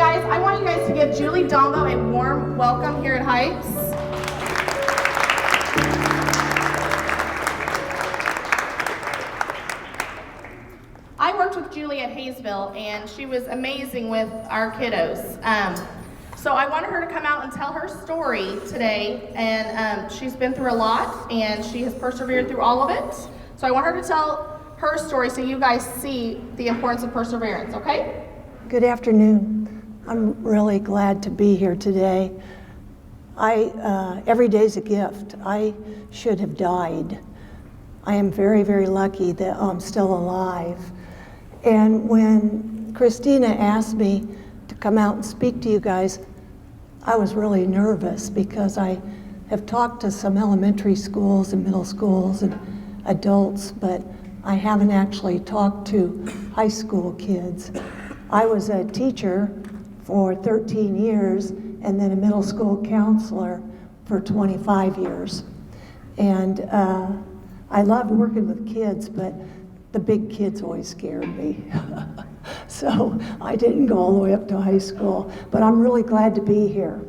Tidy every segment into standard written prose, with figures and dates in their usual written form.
guys, I want you guys to give Julie Dombo a warm welcome here at Heights. I worked with Julie at Hayesville, and she was amazing with our kiddos. So I wanted her to come out and tell her story today, and she's been through a lot, and she has persevered through all of it. So I want her to tell her story so you guys see the importance of perseverance, okay? Good afternoon. I'm really glad to be here today. Every day's a gift. I should have died. I am very, very lucky that I'm still alive. And when Christina asked me to come out and speak to you guys, I was really nervous because I have talked to some elementary schools and middle schools and adults, but I haven't actually talked to high school kids. I was a teacher for 13 years and then a middle school counselor for 25 years. And I loved working with kids, but the big kids always scared me. So I didn't go all the way up to high school, but I'm really glad to be here.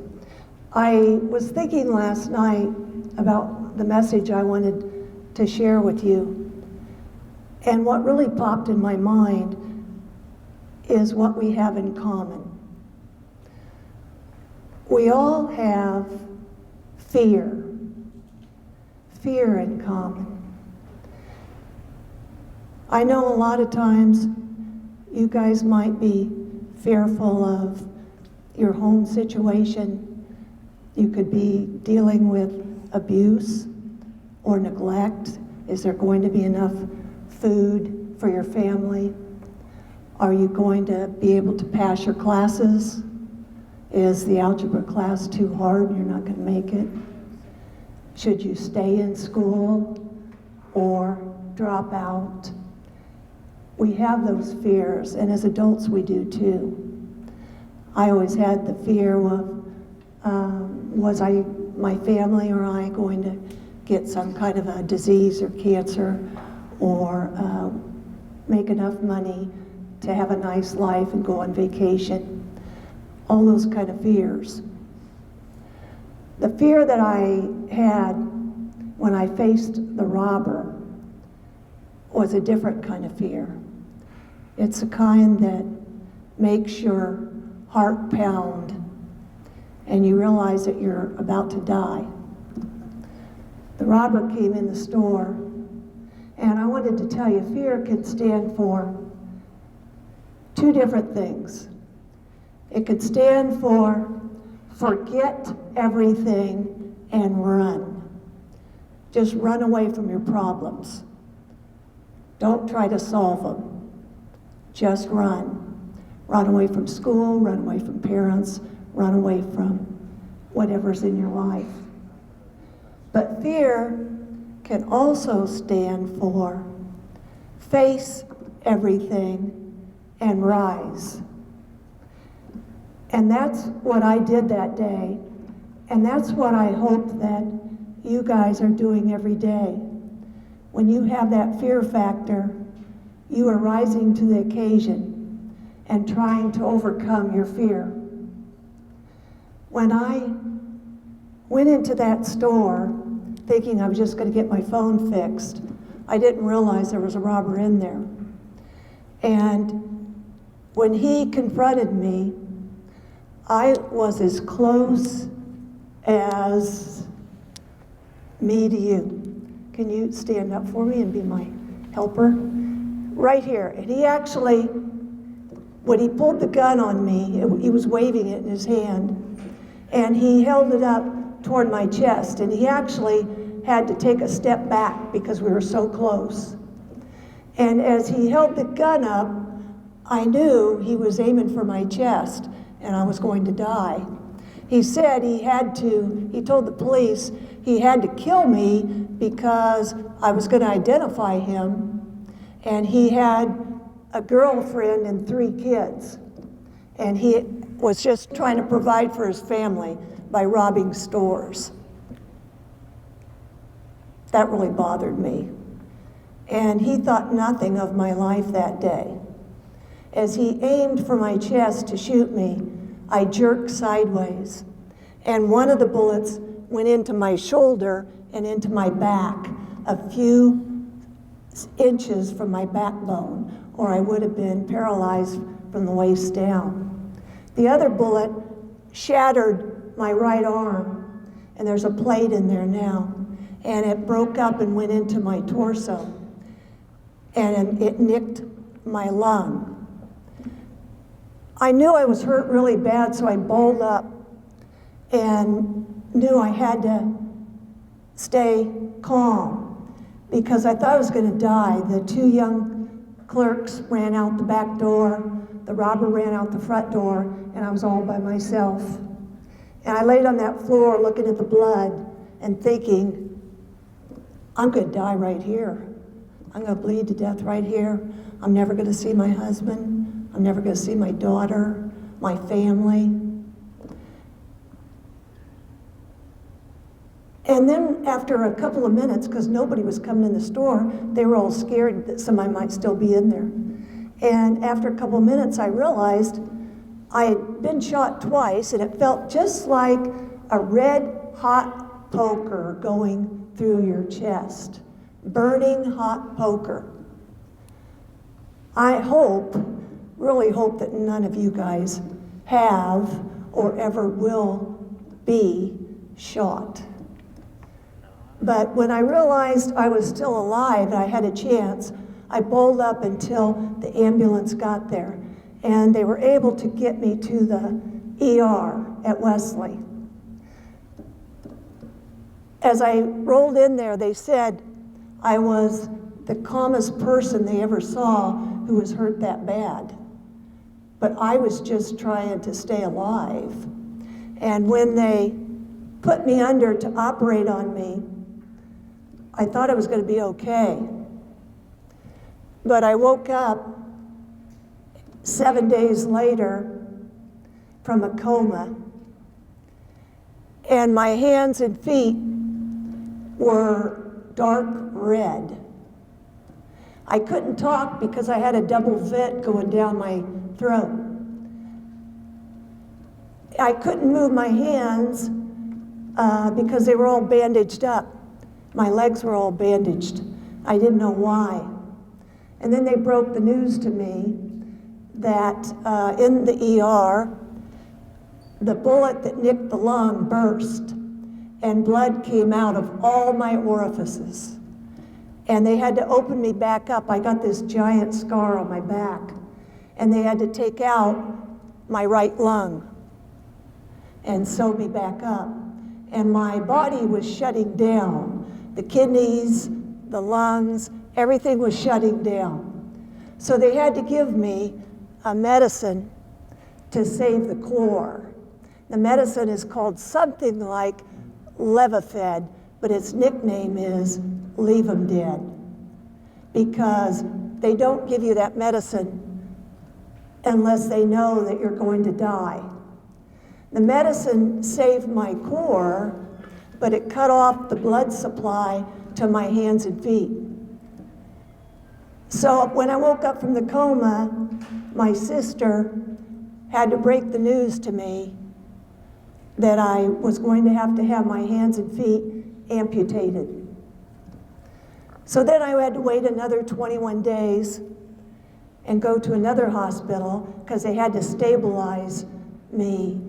I was thinking last night about the message I wanted to share with you. And what really popped in my mind is what we have in common. We all have fear in common. I know a lot of times you guys might be fearful of your home situation. You could be dealing with abuse or neglect. Is there going to be enough food for your family? Are you going to be able to pass your classes? Is the algebra class too hard and you're not going to make it? Should you stay in school or drop out? We have those fears, and as adults we do too. I always had the fear of, was my family or I going to get some kind of a disease or cancer or make enough money to have a nice life and go on vacation. All those kind of fears. The fear that I had when I faced the robber was a different kind of fear. It's a kind that makes your heart pound and you realize that you're about to die. The robber came in the store, and I wanted to tell you, fear can stand for two different things. It could stand for forget everything and run. Just run away from your problems. Don't try to solve them. Just run. Run away from school, run away from parents, run away from whatever's in your life. But fear can also stand for face everything and rise. And that's what I did that day. And that's what I hope that you guys are doing every day. When you have that fear factor, you are rising to the occasion and trying to overcome your fear. When I went into that store thinking I was just going to get my phone fixed, I didn't realize there was a robber in there. And when he confronted me, I was as close as me to you. Can you stand up for me and be my helper? Right here. And he actually, when he pulled the gun on me, he was waving it in his hand, and he held it up toward my chest, and he actually had to take a step back because we were so close. And as he held the gun up, I knew he was aiming for my chest, and I was going to die. He said he told the police he had to kill me because I was going to identify him, and he had a girlfriend and 3 kids, and he was just trying to provide for his family by robbing stores. That really bothered me. And he thought nothing of my life that day. As he aimed for my chest to shoot me, I jerked sideways, and one of the bullets went into my shoulder and into my back, a few inches from my backbone, or I would have been paralyzed from the waist down. The other bullet shattered my right arm, and there's a plate in there now, and it broke up and went into my torso, and it nicked my lung. I knew I was hurt really bad, so I balled up and knew I had to stay calm because I thought I was going to die. The two young clerks ran out the back door, the robber ran out the front door, and I was all by myself. And I laid on that floor looking at the blood and thinking, I'm going to die right here. I'm going to bleed to death right here. I'm never going to see my husband. I'm never going to see my daughter, my family. And then after a couple of minutes, because nobody was coming in the store, they were all scared that somebody might still be in there. And after a couple of minutes, I realized I had been shot twice, and it felt just like a red hot poker going through your chest. Burning hot poker. I really hope that none of you guys have or ever will be shot. But when I realized I was still alive and I had a chance, I bowled up until the ambulance got there. And they were able to get me to the ER at Wesley. As I rolled in there, they said I was the calmest person they ever saw who was hurt that bad. But I was just trying to stay alive. And when they put me under to operate on me, I thought I was going to be okay. But I woke up 7 days later from a coma, and my hands and feet were dark red. I couldn't talk because I had a double vent going down my throat. I couldn't move my hands because they were all bandaged up. My legs were all bandaged. I didn't know why. And then they broke the news to me that in the ER, the bullet that nicked the lung burst, and blood came out of all my orifices. And they had to open me back up. I got this giant scar on my back. And they had to take out my right lung and sew me back up. And my body was shutting down. The kidneys, the lungs, everything was shutting down. So they had to give me a medicine to save the core. The medicine is called something like Levophed, but its nickname is Leave 'em Dead, because they don't give you that medicine unless they know that you're going to die. The medicine saved my core, but it cut off the blood supply to my hands and feet. So when I woke up from the coma, my sister had to break the news to me that I was going to have my hands and feet amputated. So then I had to wait another 21 days and go to another hospital because they had to stabilize me.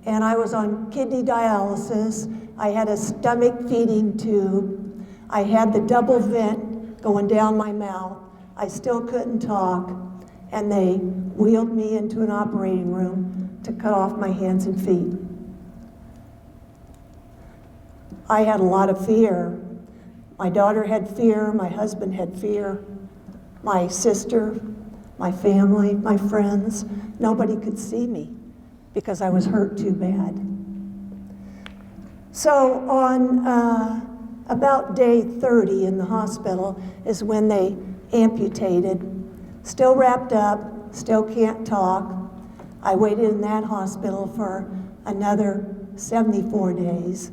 And I was on kidney dialysis. I had a stomach feeding tube. I had the double vent going down my mouth. I still couldn't talk. And they wheeled me into an operating room to cut off my hands and feet. I had a lot of fear. My daughter had fear, my husband had fear, my sister, my family, my friends. Nobody could see me because I was hurt too bad. So on about day 30 in the hospital is when they amputated. Still wrapped up, still can't talk. I waited in that hospital for another 74 days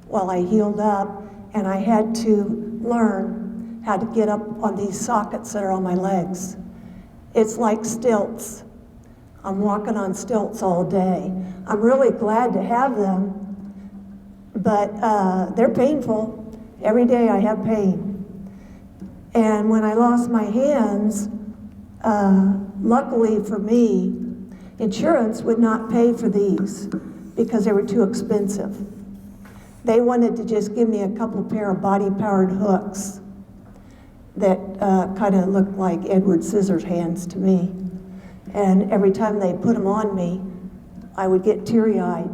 while I healed up, and I had to learn how to get up on these sockets that are on my legs. It's like stilts. I'm walking on stilts all day. I'm really glad to have them, but they're painful. Every day I have pain. And when I lost my hands, luckily for me, insurance would not pay for these because they were too expensive. They wanted to just give me a couple pair of body-powered hooks that kind of looked like Edward Scissorhands to me. And every time they put them on me, I would get teary-eyed.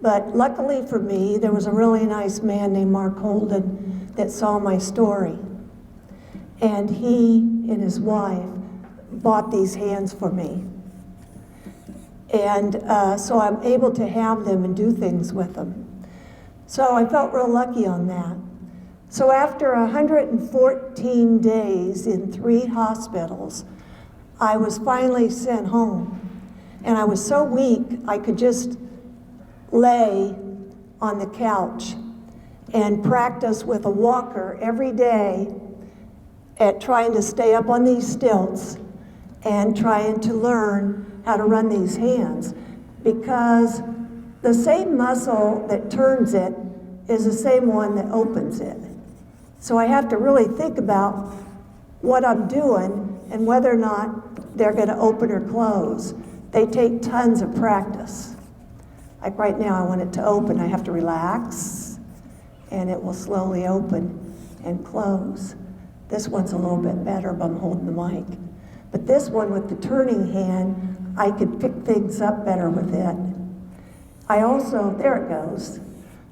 But luckily for me, there was a really nice man named Mark Holden that saw my story. And he and his wife bought these hands for me. And so I'm able to have them and do things with them. So I felt real lucky on that. So after 114 days in 3 hospitals, I was finally sent home. And I was so weak, I could just lay on the couch and practice with a walker every day at trying to stay up on these stilts and trying to learn how to run these hands, because the same muscle that turns it is the same one that opens it. So I have to really think about what I'm doing and whether or not they're going to open or close. They take tons of practice. Like right now, I want it to open. I have to relax, and it will slowly open and close. This one's a little bit better, but I'm holding the mic. But this one with the turning hand, I could pick things up better with it. I also, there it goes.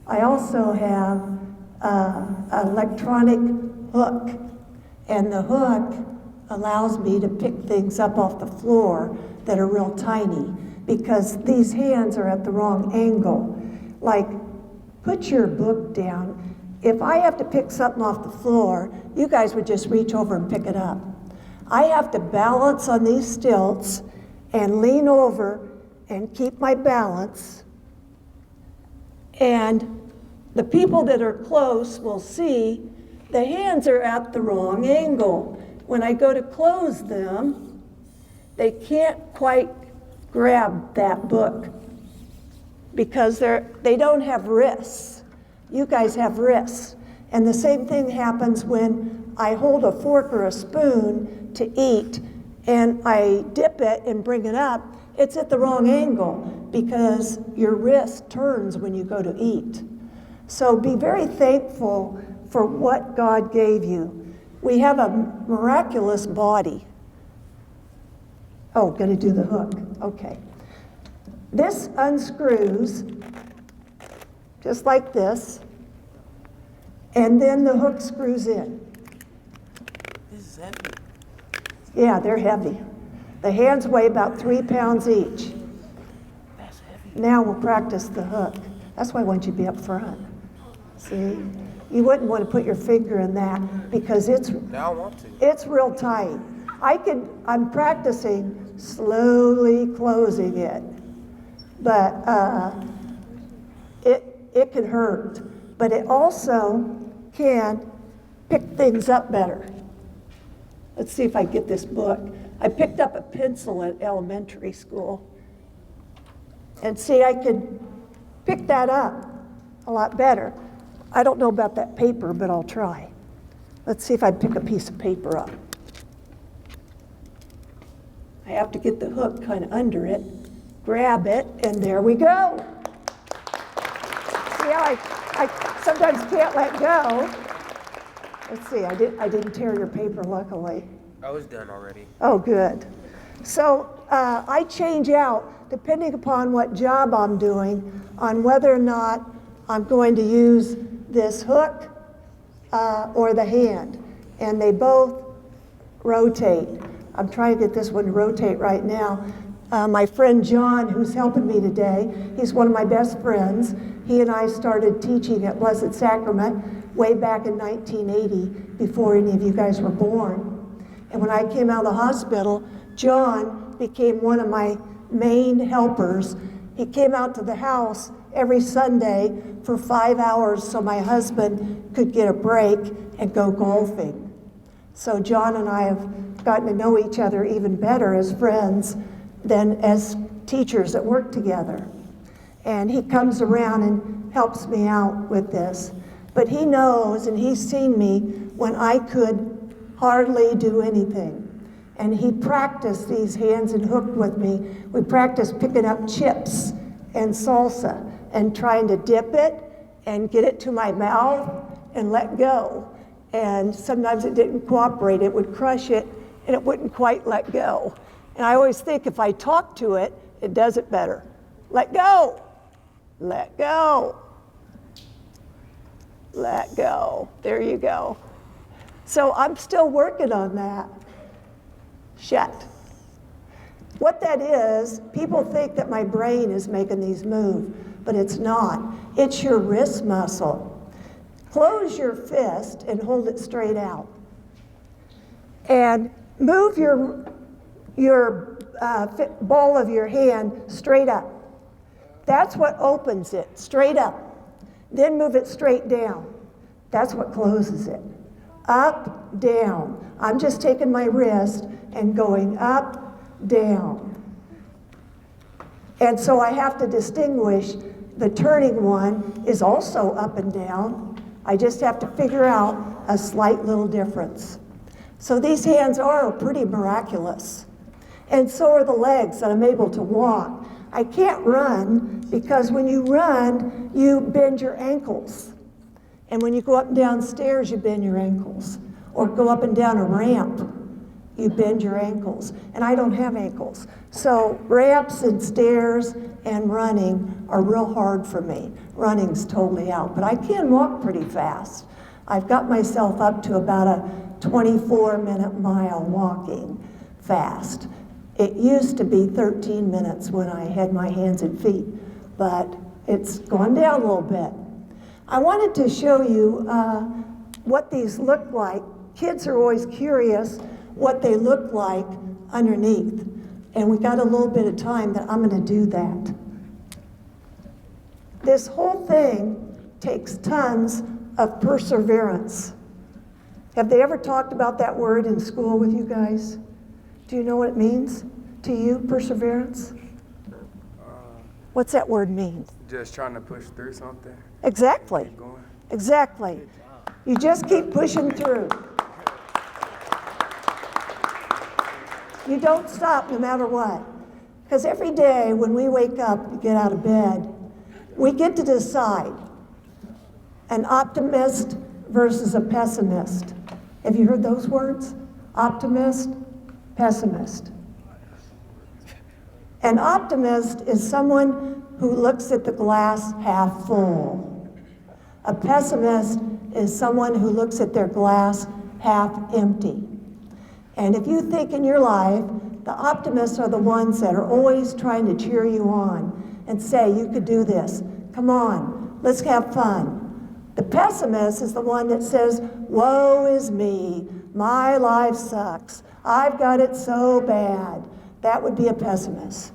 I also have an electronic hook, and the hook allows me to pick things up off the floor that are real tiny, because these hands are at the wrong angle. Like, put your book down. If I have to pick something off the floor, you guys would just reach over and pick it up. I have to balance on these stilts and lean over and keep my balance. And the people that are close will see the hands are at the wrong angle. When I go to close them, they can't quite grab that book because they don't have wrists. You guys have wrists. And the same thing happens when I hold a fork or a spoon to eat and I dip it and bring it up. It's at the wrong angle because your wrist turns when you go to eat. So be very thankful for what God gave you. We have a miraculous body. Oh, gotta do the hook. Okay. This unscrews just like this, and then the hook screws in. This is heavy. Yeah, they're heavy. The hands weigh about 3 pounds each. That's heavy. Now we'll practice the hook. That's why I want you to be up front. See? You wouldn't want to put your finger in that because Now I want to. it's real tight. I'm practicing slowly closing it, but it can hurt. But it also can pick things up better. Let's see if I get this book. I picked up a pencil at elementary school. And see, I could pick that up a lot better. I don't know about that paper, but I'll try. Let's see if I pick a piece of paper up. I have to get the hook kind of under it, grab it, and there we go. See how I sometimes can't let go. Let's see, I didn't tear your paper, luckily. I was done already. Oh, good. So I change out, depending upon what job I'm doing, on whether or not I'm going to use this hook or the hand. And they both rotate. I'm trying to get this one to rotate right now. My friend John, who's helping me today, he's one of my best friends. He and I started teaching at Blessed Sacrament way back in 1980, before any of you guys were born. And when I came out of the hospital, John became one of my main helpers. He came out to the house every Sunday for 5 hours so my husband could get a break and go golfing. So John and I have gotten to know each other even better as friends. than as teachers that work together. And he comes around and helps me out with this. But he knows, and he's seen me when I could hardly do anything. And he practiced these hands and hooked with me. We practiced picking up chips and salsa and trying to dip it and get it to my mouth and let go. And sometimes it didn't cooperate. It would crush it and it wouldn't quite let go. And I always think if I talk to it, it does it better. Let go. Let go. Let go. There you go. So I'm still working on that. Shut. What that is, people think that my brain is making these moves, but it's not. It's your wrist muscle. Close your fist and hold it straight out. And move your ball of your hand straight up. That's what opens it, straight up. Then move it straight down. That's what closes it. Up, down. I'm just taking my wrist and going up, down. And so I have to distinguish the turning one is also up and down. I just have to figure out a slight little difference. So these hands are pretty miraculous. And so are the legs that I'm able to walk. I can't run because when you run, you bend your ankles. And when you go up and down stairs, you bend your ankles. Or go up and down a ramp, you bend your ankles. And I don't have ankles. So ramps and stairs and running are real hard for me. Running's totally out. But I can walk pretty fast. I've got myself up to about a 24-minute mile walking fast. It used to be 13 minutes when I had my hands and feet, but it's gone down a little bit. I wanted to show you what these look like. Kids are always curious what they look like underneath, and we got a little bit of time that I'm going to do that. This whole thing takes tons of perseverance. Have they ever talked about that word in school with you guys? Do you know what it means to you, perseverance? What's that word mean? Just trying to push through something. Exactly. Keep going. Exactly. You just keep pushing through. You don't stop no matter what. Because every day when we wake up and get out of bed, we get to decide an optimist versus a pessimist. Have you heard those words? Optimist, pessimist. An optimist is someone who looks at the glass half full. A pessimist is someone who looks at their glass half empty. And if you think in your life, the optimists are the ones that are always trying to cheer you on and say, you could do this. Come on, let's have fun. The pessimist is the one that says, woe is me, my life sucks, I've got it so bad. That would be a pessimist.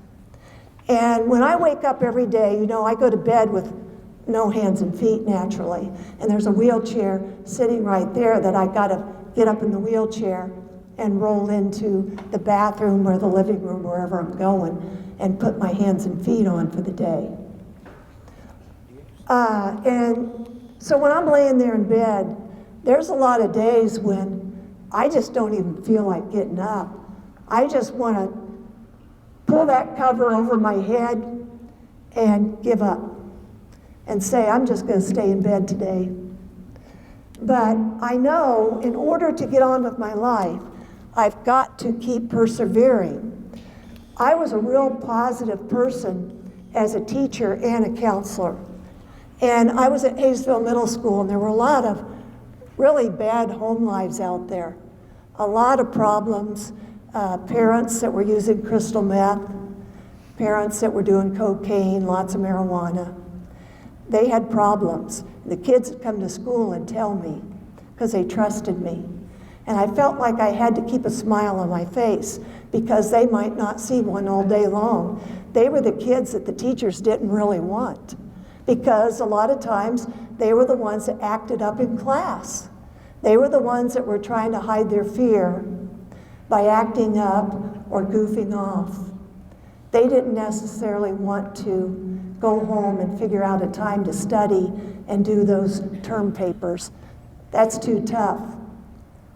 And when I wake up every day, you know, I go to bed with no hands and feet naturally, and there's a wheelchair sitting right there that I gotta get up in the wheelchair and roll into the bathroom or the living room, wherever I'm going, and put my hands and feet on for the day. And so when I'm laying there in bed, there's a lot of days when I just don't even feel like getting up. I just want to pull that cover over my head and give up and say, I'm just going to stay in bed today. But I know in order to get on with my life, I've got to keep persevering. I was a real positive person as a teacher and a counselor. And I was at Hayesville Middle School, and there were a lot of really bad home lives out there. A lot of problems, parents that were using crystal meth, parents that were doing cocaine, lots of marijuana. They had problems. The kids would come to school and tell me because they trusted me. And I felt like I had to keep a smile on my face because they might not see one all day long. They were the kids that the teachers didn't really want because a lot of times they were the ones that acted up in class. They were the ones that were trying to hide their fear by acting up or goofing off. They didn't necessarily want to go home and figure out a time to study and do those term papers. That's too tough.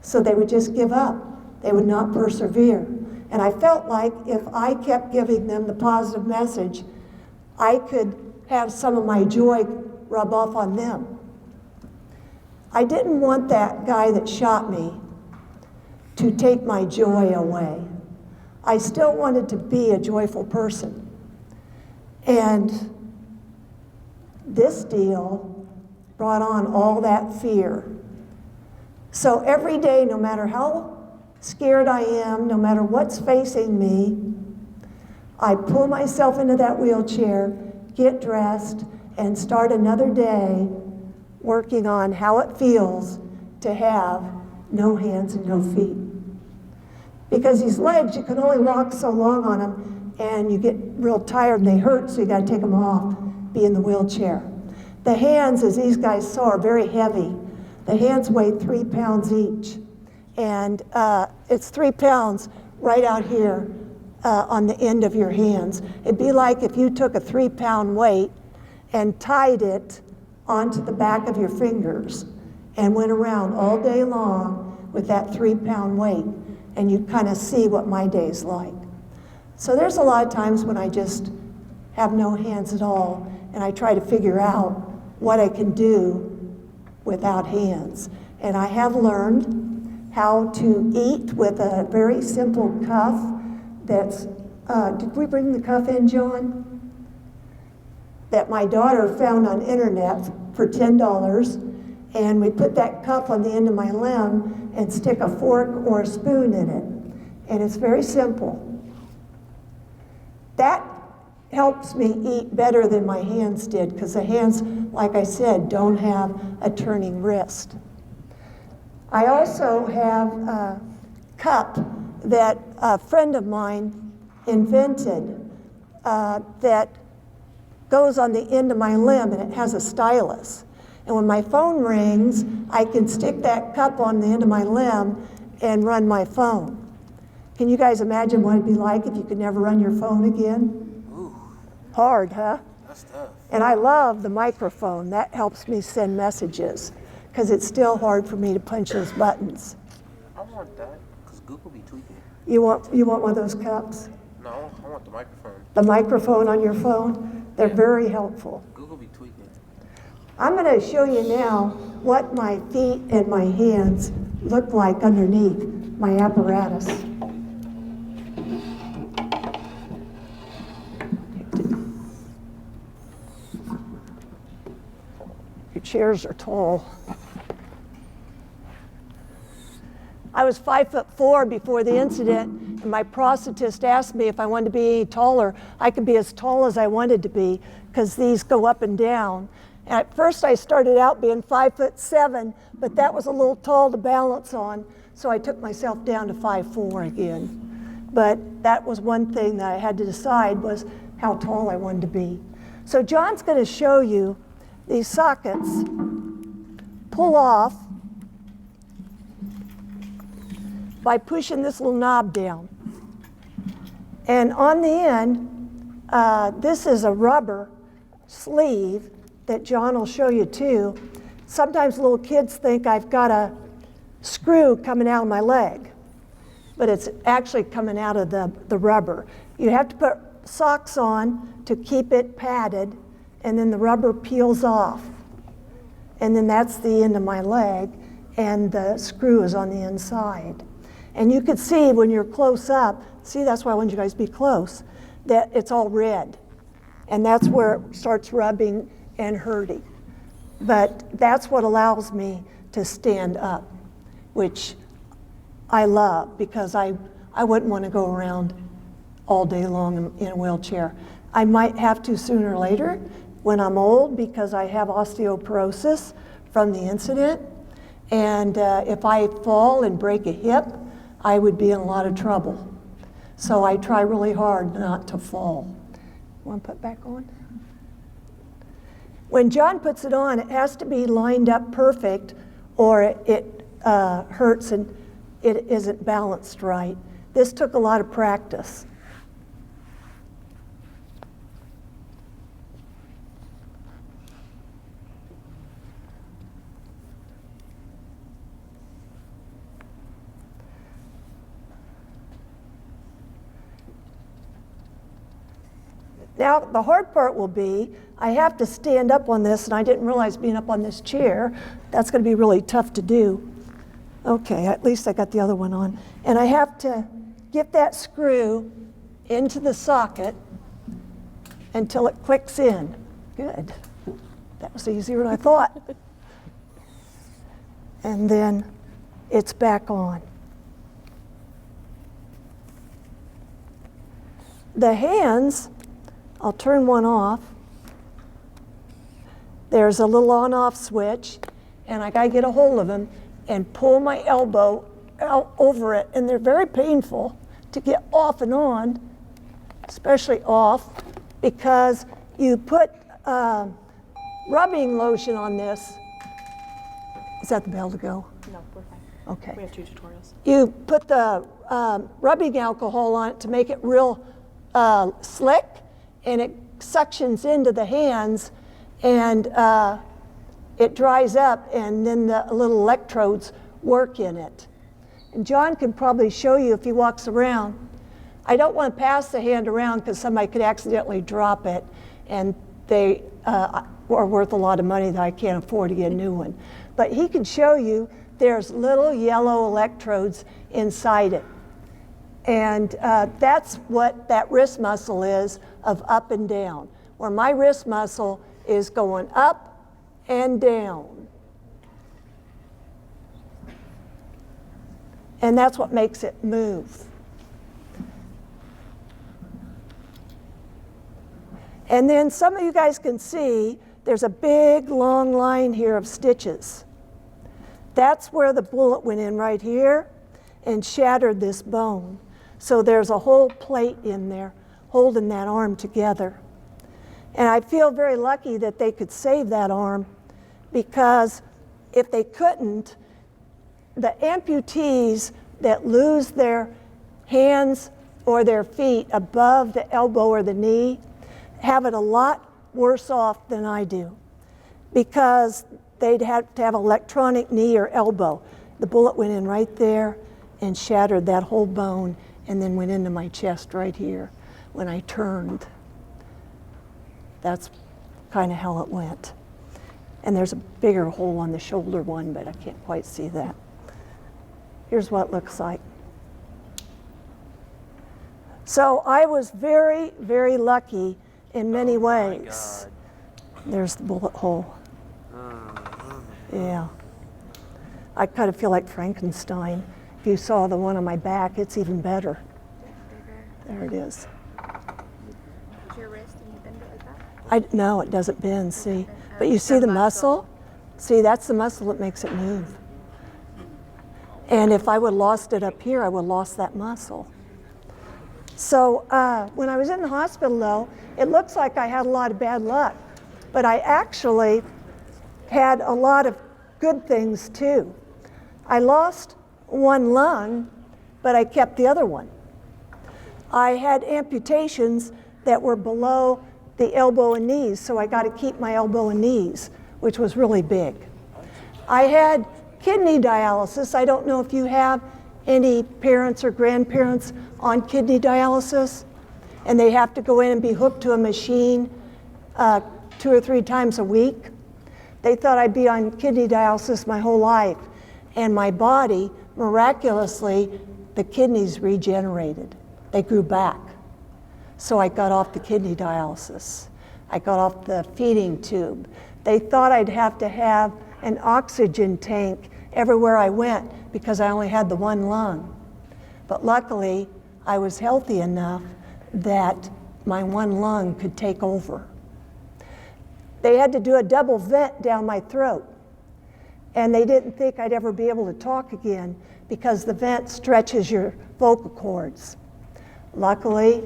So they would just give up. They would not persevere. And I felt like if I kept giving them the positive message, I could have some of my joy rub off on them. I didn't want that guy that shot me to take my joy away. I still wanted to be a joyful person. And this deal brought on all that fear. So every day, no matter how scared I am, no matter what's facing me, I pull myself into that wheelchair, get dressed, and start another day working on how it feels to have no hands and no feet. Because these legs, you can only walk so long on them, and you get real tired and they hurt, so you gotta take them off, be in the wheelchair. The hands, as these guys saw, are very heavy. The hands weigh 3 pounds each. And it's 3 pounds right out here on the end of your hands. It'd be like if you took a 3-pound weight and tied it onto the back of your fingers and went around all day long with that 3-pound weight. And you kind of see what my day's like. So there's a lot of times when I just have no hands at all, and I try to figure out what I can do without hands. And I have learned how to eat with a very simple cuff that's, did we bring the cuff in, John? That my daughter found on internet for $10. And we put that cup on the end of my limb and stick a fork or a spoon in it. And it's very simple. That helps me eat better than my hands did, because the hands, like I said, don't have a turning wrist. I also have a cup that a friend of mine invented that goes on the end of my limb, and it has a stylus. And when my phone rings, I can stick that cup on the end of my limb and run my phone. Can you guys imagine what it'd be like if you could never run your phone again? Ooh, Hard, huh? that's tough. And I love the microphone. That helps me send messages, because it's still hard for me to punch those buttons. I want that, because Google be tweaking. You want one of those cups? No, I want the microphone. The microphone on your phone? They're very helpful. Google be tweaking. I'm going to show you now what my feet and my hands look like underneath my apparatus. Your chairs are tall. I was 5'4" before the incident, and my prosthetist asked me if I wanted to be any taller. I could be as tall as I wanted to be, because these go up and down. And at first I started out being 5'7", but that was a little tall to balance on, so I took myself down to 5'4" again. But that was one thing that I had to decide, was how tall I wanted to be. So John's going to show you these sockets pull off by pushing this little knob down. And on the end, this is a rubber sleeve that John will show you too. Sometimes little kids think I've got a screw coming out of my leg, but it's actually coming out of the rubber. You have to put socks on to keep it padded, and then the rubber peels off. And then that's the end of my leg, and the screw is on the inside. And you could see when you're close up, see, that's why I want you guys to be close, that it's all red. And that's where it starts rubbing and hurting. But that's what allows me to stand up, which I love, because I wouldn't want to go around all day long in a wheelchair. I might have to sooner or later when I'm old, because I have osteoporosis from the incident. And if I fall and break a hip, I would be in a lot of trouble. So I try really hard not to fall. Want to put back on? When John puts it on, it has to be lined up perfect, or it hurts and it isn't balanced right. This took a lot of practice. Now, the hard part will be, I have to stand up on this, and I didn't realize being up on this chair, that's gonna be really tough to do. Okay, at least I got the other one on. And I have to get that screw into the socket until it clicks in. Good. That was easier than I thought. And then it's back on. The hands, I'll turn one off. There's a little on-off switch, and I gotta get a hold of them and pull my elbow out over it, and they're very painful to get off and on, especially off, because you put rubbing lotion on this. Is that the bell to go? No, we're fine. Okay. We have 2 tutorials. You put the rubbing alcohol on it to make it real slick, and it suctions into the hands, and it dries up, and then the little electrodes work in it. And John can probably show you if he walks around. I don't want to pass the hand around because somebody could accidentally drop it, and they are worth a lot of money that I can't afford to get a new one. But he can show you there's little yellow electrodes inside it. And that's what that wrist muscle is of up and down, where my wrist muscle is going up and down. And that's what makes it move. And then some of you guys can see there's a big long line here of stitches. That's where the bullet went in right here and shattered this bone. So there's a whole plate in there holding that arm together. And I feel very lucky that they could save that arm, because if they couldn't, the amputees that lose their hands or their feet above the elbow or the knee have it a lot worse off than I do, because they'd have to have electronic knee or elbow. The bullet went in right there and shattered that whole bone, and then went into my chest right here when I turned. That's kind of how it went. And there's a bigger hole on the shoulder one, but I can't quite see that. Here's what it looks like. So I was very, very lucky in many ways. There's the bullet hole. Yeah. I kind of feel like Frankenstein. If you saw the one on my back, it's even better. There it is. Is your wrist and you bend it like that? No, it doesn't bend, see? But you see the muscle? See, that's the muscle that makes it move. And if I would have lost it up here, I would have lost that muscle. So when I was in the hospital, though, it looks like I had a lot of bad luck. But I actually had a lot of good things, too. I lost one lung, but I kept the other one. I had amputations that were below the elbow and knees, so I got to keep my elbow and knees, which was really big. I had kidney dialysis. I don't know if you have any parents or grandparents on kidney dialysis, and they have to go in and be hooked to a machine 2 or 3 times a week. They thought I'd be on kidney dialysis my whole life, and my body, miraculously, the kidneys regenerated. They grew back. So I got off the kidney dialysis. I got off the feeding tube. They thought I'd have to have an oxygen tank everywhere I went because I only had the one lung. But luckily, I was healthy enough that my one lung could take over. They had to do a double vent down my throat. And they didn't think I'd ever be able to talk again because the vent stretches your vocal cords. Luckily,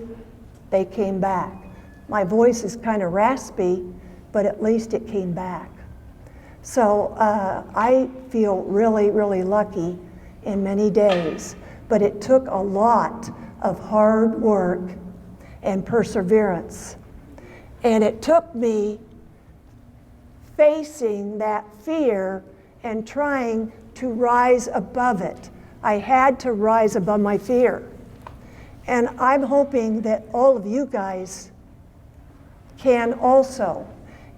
they came back. My voice is kind of raspy, but at least it came back. So I feel really, really lucky in many days, but it took a lot of hard work and perseverance. And it took me facing that fear and trying to rise above it. I had to rise above my fear. And I'm hoping that all of you guys can also.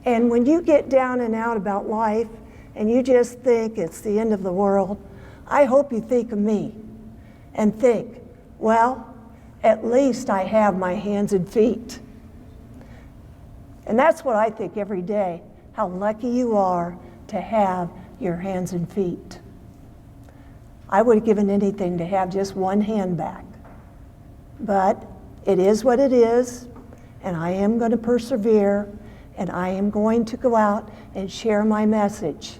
And when you get down and out about life and you just think it's the end of the world, I hope you think of me and think, well, at least I have my hands and feet. And that's what I think every day, how lucky you are to have your hands and feet. I would have given anything to have just one hand back. But it is what it is, and I am going to persevere, and I am going to go out and share my message.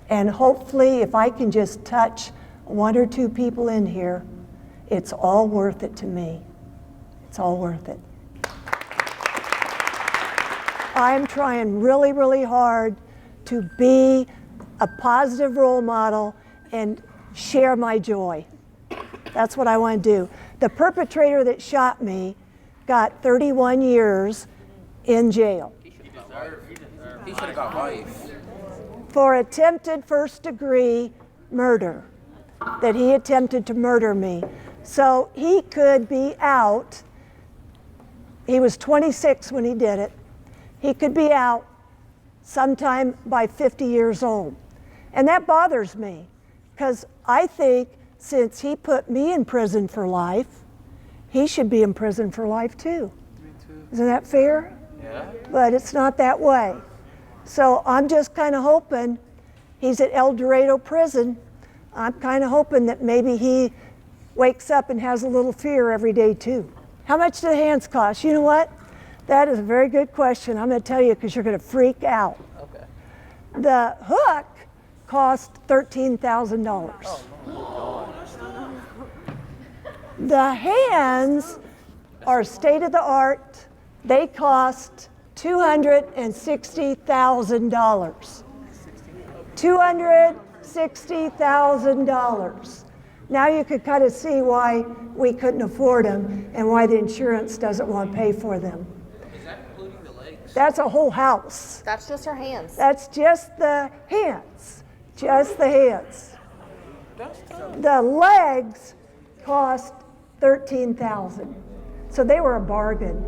And hopefully, if I can just touch one or two people in here, it's all worth it to me. It's all worth it. I'm trying really, really hard to be a positive role model and share my joy. That's what I want to do. The perpetrator that shot me got 31 years in jail. He should have got life. For attempted first-degree murder, that he attempted to murder me. So he could be out. He was 26 when he did it. He could be out sometime by 50 years old. And that bothers me, because I think since he put me in prison for life, he should be in prison for life too. Me too. Isn't that fair? Yeah. But it's not that way. So I'm just kind of hoping, he's at El Dorado prison, I'm kind of hoping that maybe he wakes up and has a little fear every day too. How much do the hands cost? You know what? That is a very good question. I'm going to tell you because you're going to freak out. Okay. The hook cost $13,000. Oh, The hands are state of the art. They cost $260,000. $260,000. Now you could kind of see why we couldn't afford them and why the insurance doesn't want to pay for them. Is that including the legs? That's a whole house. That's just her hands. That's just the hands. Just the hands. The legs cost $13,000. So they were a bargain.